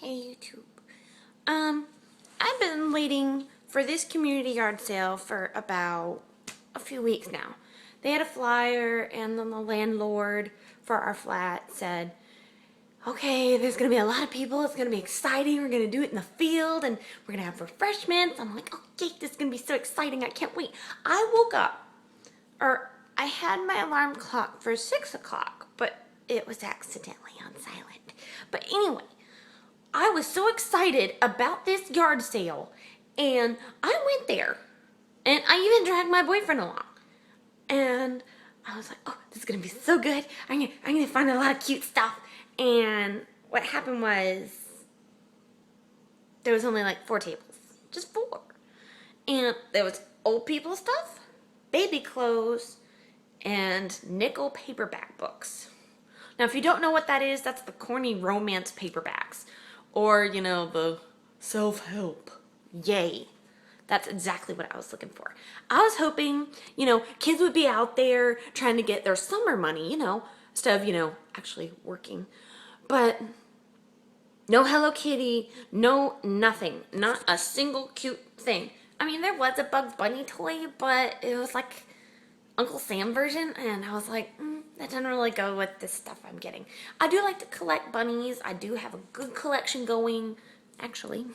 Hey YouTube. I've been waiting for this community yard sale for about a few weeks now. They had a flyer and then the landlord for our flat said, okay, there's going to be a lot of people. It's going to be exciting. We're going to do it in the field and we're going to have refreshments. I'm like, okay, this is going to be so exciting. I can't wait. I woke up, or I had my alarm clock for 6 o'clock, but it was accidentally on silent. But anyway, I was so excited about this yard sale, and I went there, and I even dragged my boyfriend along, and I was like, oh, this is gonna be so good. I'm gonna find a lot of cute stuff. And what happened was there was only like 4 tables, just 4, and there was old people stuff, baby clothes, and nickel paperback books. Now, if you don't know what that is, that's the corny romance paperbacks. Or, you know, the self-help. Yay. That's exactly what I was looking for. I was hoping, kids would be out there trying to get their summer money, instead of, actually working. But no Hello Kitty, no nothing. Not a single cute thing. I mean, there was a Bugs Bunny toy, but it was like Uncle Sam version, and I was like, that doesn't really go with the stuff I'm getting. I do like to collect bunnies. I do have a good collection going, actually.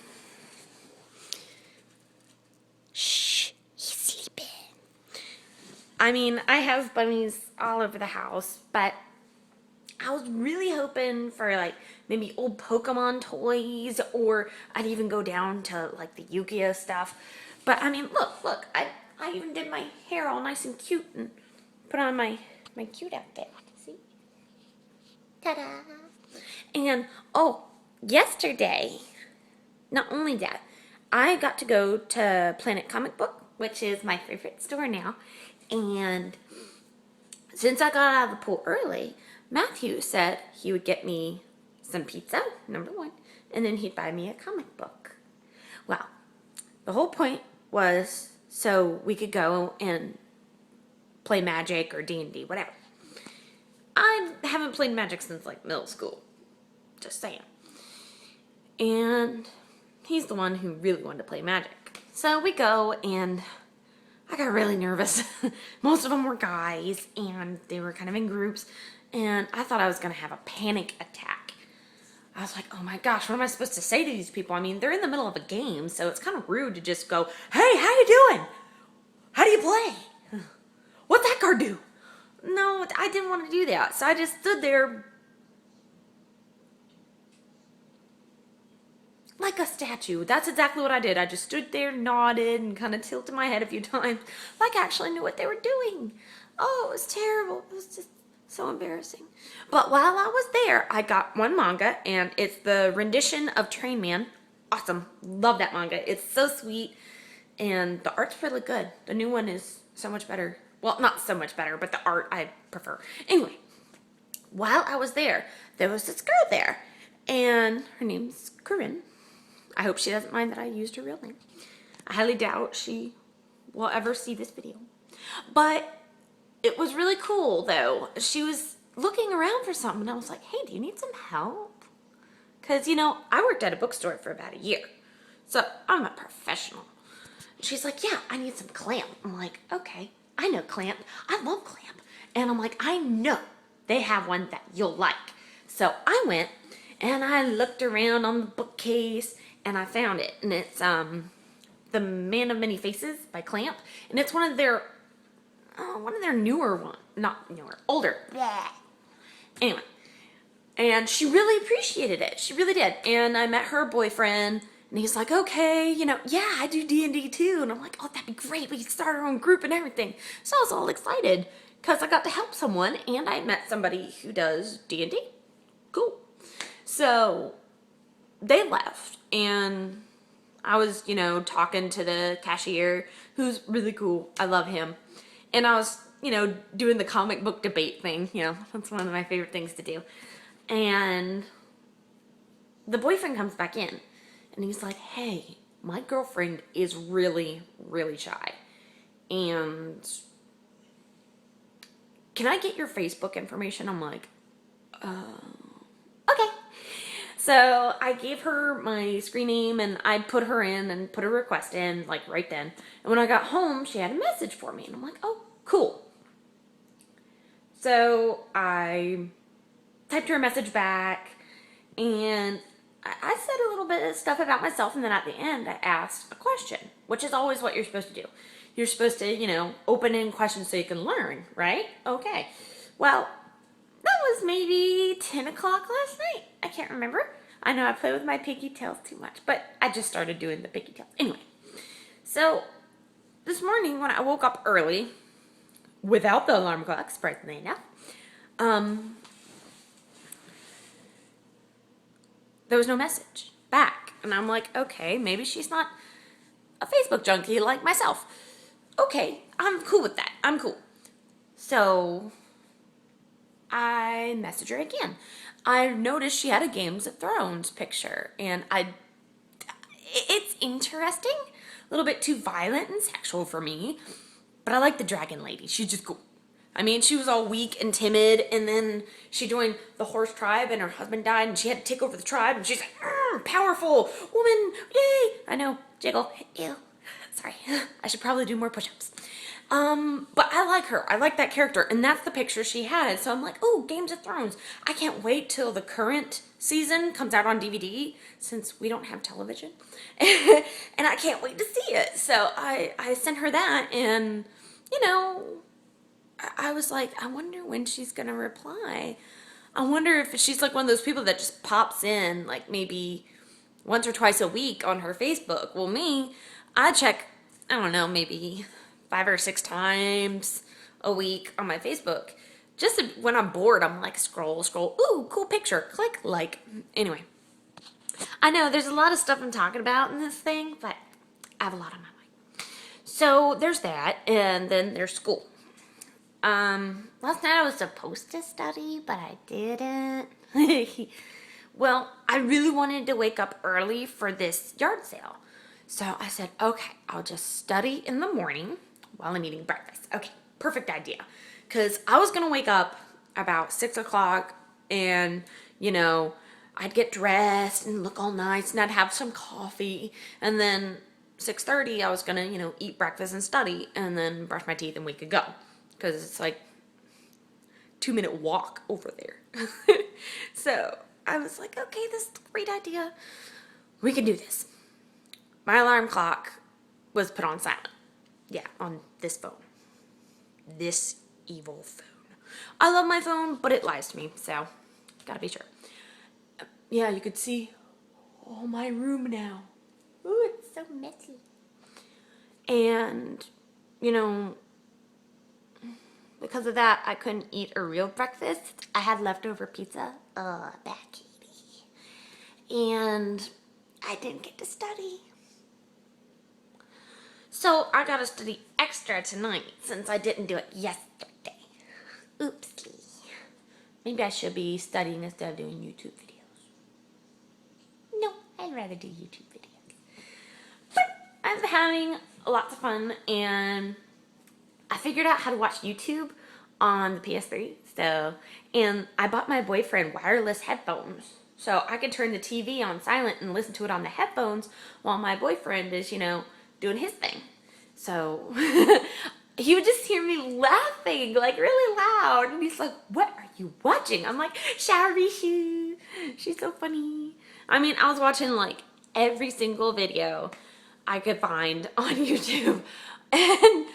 Shh, he's sleeping. I mean, I have bunnies all over the house, but I was really hoping for like maybe old Pokemon toys, or I'd even go down to like the Yu-Gi-Oh stuff. But I mean, look, I even did my hair all nice and cute and put on my cute outfit. See? Ta-da! And, yesterday, not only that, I got to go to Planet Comic Book, which is my favorite store now. And since I got out of the pool early, Matthew said he would get me some pizza, number 1, and then he'd buy me a comic book. Well, the whole point was so we could go and play Magic or D&D, whatever. I haven't played Magic since like middle school. Just saying. And he's the one who really wanted to play Magic. So we go, and I got really nervous. Most of them were guys, and they were kind of in groups, and I thought I was going to have a panic attack. I was like, oh my gosh, what am I supposed to say to these people? I mean, they're in the middle of a game, so it's kind of rude to just go, hey, how you doing? How do you play? What's that card do? No, I didn't want to do that, so I just stood there like a statue. That's exactly what I did. I just stood there, nodded, and kind of tilted my head a few times, like I actually knew what they were doing. Oh, it was terrible. It was just so embarrassing. But while I was there, I got one manga, and it's the rendition of Train Man. Awesome. Love that manga. It's so sweet, and the art's really good. The new one is so much better. Well, not so much better, but the art I prefer. Anyway, while I was there was this girl there, and her name's Corinne. I hope she doesn't mind that I used her real name. I highly doubt she will ever see this video. But it was really cool, though. She was looking around for something, and I was like, hey, do you need some help? Because, I worked at a bookstore for about a year, so I'm a professional. She's like, yeah, I need some clamp. I'm like, okay, I know clamp. I love clamp. And I'm like, I know they have one that you'll like. So I went, and I looked around on the bookcase, and I found it. And it's The Man of Many Faces by Clamp. And it's one of their newer ones. Not newer, older. Blah. Anyway. And she really appreciated it. She really did. And I met her boyfriend, and he's like, okay, yeah, I do D&D too. And I'm like, oh, that'd be great. We could start our own group and everything. So I was all excited because I got to help someone, and I met somebody who does D&D. Cool. So they left, and I was, talking to the cashier, who's really cool. I love him. And I was, doing the comic book debate thing. That's one of my favorite things to do. And the boyfriend comes back in, and he's like, hey, my girlfriend is really, really shy. And can I get your Facebook information? I'm like, okay. So I gave her my screen name and I put her in and put a request in like right then. And when I got home, she had a message for me. And I'm like, oh, cool. So I typed her a message back and I said a little bit of stuff about myself. And then at the end, I asked a question, which is always what you're supposed to do. You're supposed to, open in questions so you can learn, right? Okay. Well, that was maybe 10 o'clock last night. I can't remember. I know I play with my piggy tails too much, but I just started doing the piggy tails. Anyway, so this morning when I woke up early, without the alarm clock, surprisingly enough, there was no message back. And I'm like, okay, maybe she's not a Facebook junkie like myself. Okay, I'm cool with that. I'm cool. So I messaged her again. I noticed she had a Games of Thrones picture, and it's interesting, a little bit too violent and sexual for me, but I like the dragon lady. She's just cool. I mean, she was all weak and timid, and then she joined the horse tribe, and her husband died, and she had to take over the tribe, and she's like, powerful woman, yay! I know, jiggle, ew. Sorry, I should probably do more push-ups. But I like her. I like that character. And that's the picture she had. So I'm like, oh, Games of Thrones. I can't wait till the current season comes out on DVD since we don't have television. And I can't wait to see it. So I sent her that and, I was like, I wonder when she's going to reply. I wonder if she's like one of those people that just pops in like maybe once or twice a week on her Facebook. Well, me, I check, I don't know, maybe 5 or 6 times a week on my Facebook. Just when I'm bored, I'm like, scroll. Ooh, cool picture. Click, like. Anyway, I know there's a lot of stuff I'm talking about in this thing, but I have a lot on my mind. So there's that, and then there's school. Last night I was supposed to study, but I didn't. Well, I really wanted to wake up early for this yard sale. So I said, okay, I'll just study in the morning while I'm eating breakfast. Okay, perfect idea. Because I was going to wake up about 6 o'clock and, I'd get dressed and look all nice and I'd have some coffee. And then 6:30, I was going to, eat breakfast and study and then brush my teeth and we could go. Because it's like 2-minute walk over there. So I was like, okay, this is a great idea. We can do this. My alarm clock was put on silent. Yeah, on this phone. This evil phone. I love my phone, but it lies to me, so gotta be sure. Yeah, you could see my room now. Ooh, it's so messy. And, because of that, I couldn't eat a real breakfast. I had leftover pizza. Bad Katie. And I didn't get to study. So I gotta study extra tonight since I didn't do it yesterday. Oopsie. Maybe I should be studying instead of doing YouTube videos. No, I'd rather do YouTube videos. But I'm having lots of fun and I figured out how to watch YouTube on the PS3. And I bought my boyfriend wireless headphones. So I could turn the TV on silent and listen to it on the headphones while my boyfriend is, doing his thing. So he would just hear me laughing like really loud. And he's like, what are you watching? I'm like, Sharishu. She's so funny. I mean, I was watching like every single video I could find on YouTube. And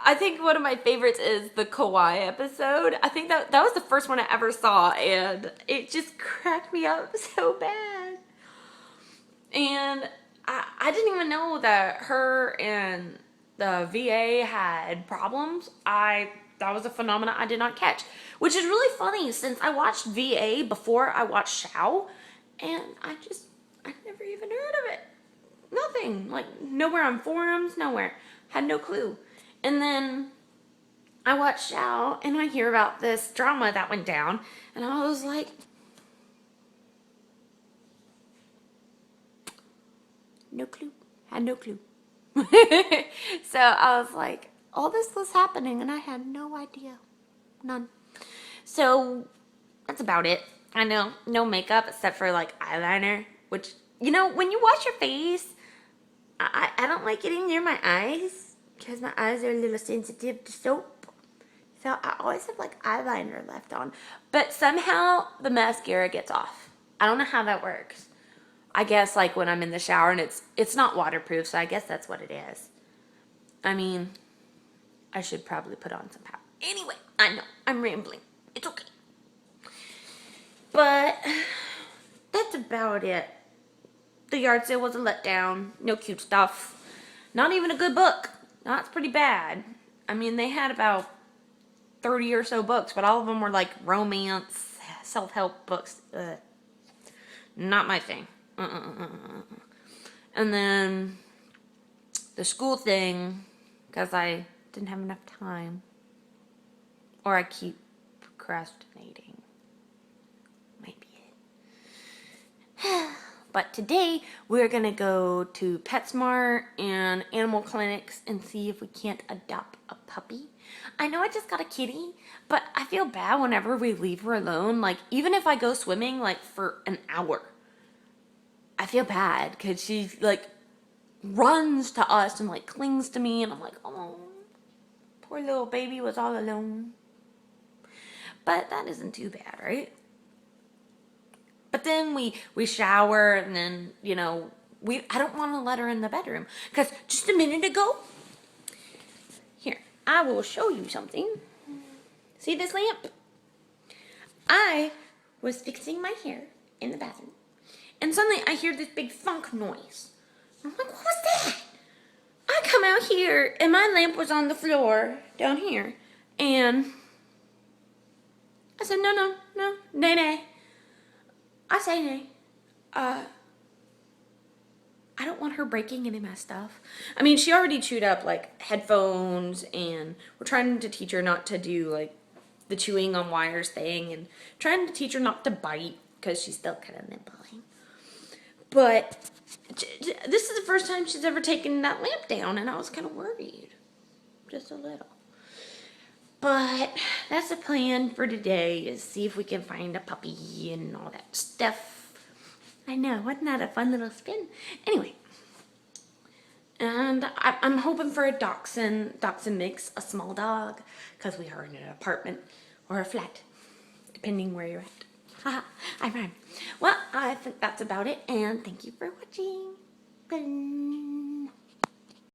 I think one of my favorites is the Kawaii episode. I think that was the first one I ever saw. And it just cracked me up so bad. And I didn't even know that her and the VA had problems. That was a phenomenon I did not catch. Which is really funny since I watched VA before I watched Shao. And I never even heard of it. Nothing. Like, nowhere on forums, nowhere. Had no clue. And then I watched Shao and I hear about this drama that went down. And I was like, no clue. Had no clue. So I was like, all this was happening and I had no idea. None. So that's about it. I know, no makeup except for like eyeliner, which, you know, when you wash your face, I don't like getting near my eyes because my eyes are a little sensitive to soap. So I always have like eyeliner left on. But somehow the mascara gets off. I don't know how that works. I guess like when I'm in the shower and it's not waterproof, so I guess that's what it is. I mean, I should probably put on some powder. Anyway, I know, I'm rambling. It's okay. But that's about it. The yard sale was a letdown. No cute stuff. Not even a good book. That's pretty bad. I mean, they had about 30 or so books, but all of them were like romance, self-help books. Ugh. Not my thing. And then the school thing, because I didn't have enough time. Or I keep procrastinating. Might be it. But today, we're going to go to PetSmart and animal clinics and see if we can't adopt a puppy. I know I just got a kitty, but I feel bad whenever we leave her alone. Like, even if I go swimming, like, for an hour, I feel bad because she, like, runs to us and, like, clings to me. And I'm like, oh, poor little baby was all alone. But that isn't too bad, right? But then we shower and then, you know, I don't want to let her in the bedroom. Because just a minute ago, here, I will show you something. See this lamp? I was fixing my hair in the bathroom. And suddenly I hear this big thunk noise. I'm like, what was that? I come out here and my lamp was on the floor down here. And I said, no, nay. I say nay. I don't want her breaking any of my stuff. I mean, she already chewed up, like, headphones, and we're trying to teach her not to do, like, the chewing on wires thing, and trying to teach her not to bite, because she's still kind of nibbling. But this is the first time she's ever taken that lamp down, and I was kind of worried. Just a little. But that's the plan for today, is see if we can find a puppy and all that stuff. I know, wasn't that a fun little spin? Anyway, and I'm hoping for a dachshund mix, a small dog, because we are in an apartment or a flat, depending where you're at. Haha, I rhyme. Well, I think that's about it, and thank you for watching. Bye.